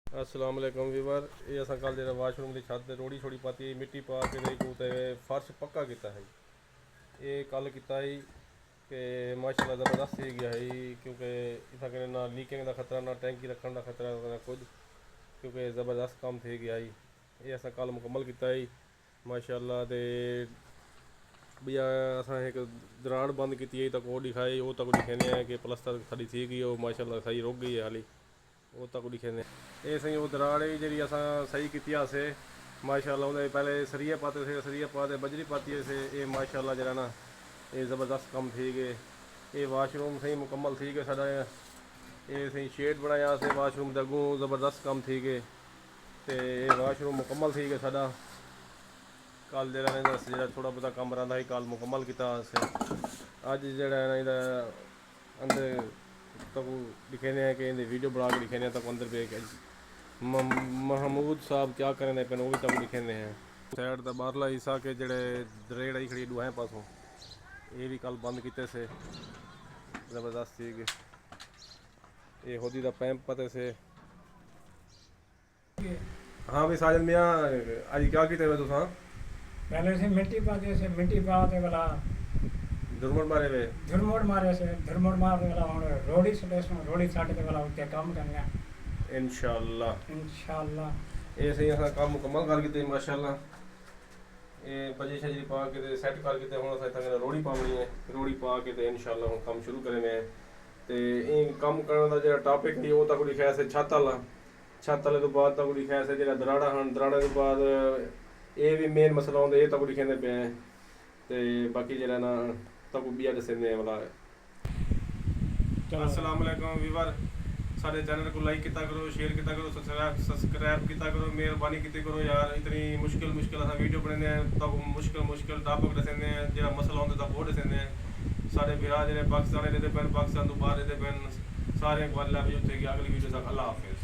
अस्सलाम वालेकुम वीवर। ये असां कल जो वाशरूम की छत रोड़ी छोड़ी पाती मिट्टी पा के ते फर्श पक्का किया है। ये कल किया ही कि माशाल्लाह ज़बरदस्त ही गया है, क्योंकि इतना कने ना लीकिंग का खतरा ना टैंकी रखने का खतरा ना कुछ, क्योंकि ज़बरदस्त काम थी गया ही। ये असां कल मुकम्मल किया ही माशाल्लाह। ते भैया असां एक दराड़ बंद की तक वो दिखाई, वो तक दिखाने हैं कि प्लस्तर साड़ी थी गई, वो माशाल्लाह सही रुक गई है हाली, वो तक दिखाने। ये सही वो दराड़ है जी असां सही की माशाल्लाह। उन्हें पहले सरिया पाते थे, सरिया पाते बजरी पाती से, ये माशाल्लाह जरा ना ये ज़बरदस्त कम थी गए। ये वाशरूम सही मुकम्मल थी गए साडा। ये सही शेड बनाया से वाशरूम के अगों ज़बरदस्त कम थी गए। तो ये वाशरूम मुकम्मल थी गए साडा। कल जरा थोड़ा बहुता कम रहा ही कल मुकम्मल किया। अज जरा अंदर तक दिखेने हैं कि वीडियो बना के दिखेने तक अंदर पे महमूद साहब क्या करें पे वो भी तक दिखेने हैं। साइड का बाहरला हिस्सा के जड़े दरेड़ आई खड़ी दुआएं पासों, ये भी कल बंद किते से ज़बरदस्त थी। ये होदी का पैंप पते से। हाँ भी साजन मियाँ अज क्या किते हुए तुसा? पहले से मिट्टी पाते से मिट्टी पाते वाला झुरमुट मारे वे झुरमुट मारे से झुरमुट मारने वाला हम रोड़ी सुटेशन रोड़ी छाट के वाला उत्ते काम करना इंशाअल्लाह। इंशाअल्लाह। ये सही असां काम मुकम्मल कर किते माशाअल्लाह। ये बजे शजरी पा के सैट कर किते हुण असां इत्थे रोड़ी पावनी है, रोड़ी पा के ते इंशाअल्लाह हुण काम शुरू करने हैं। ते इन काम करने का जो टॉपिक है वो तक लिखा है छत वाला। छत वाले तो बाद तक लिखा है जो दराड़ा हैं, दराड़े तो बाद ये भी मेन मसला होंगे, ये तक लिखे पे हैं। तो बाकी जरा ना तक बिया दसे वाला है। अस्सलाम वालेकुम वीवर। साढ़े चैनल को लाइक किया करो, शेयर किया करो, सब्सक्राइब किया करो, मेहरबानी की करो यार। इतनी मुश्किल मुश्किल अस वीडियो बनाने तक मुश्किल टॉपिक दसेंगे जो मसला होंगे तक वो दसेंगे। साढ़े भरा जो पाकिस्तान रहते पैन, पाकिस्तान तो बाहर रहते पैन, सारे को अल्लाह भी उत्थे अगली वीडियो तक अल्लाह हाफिज़।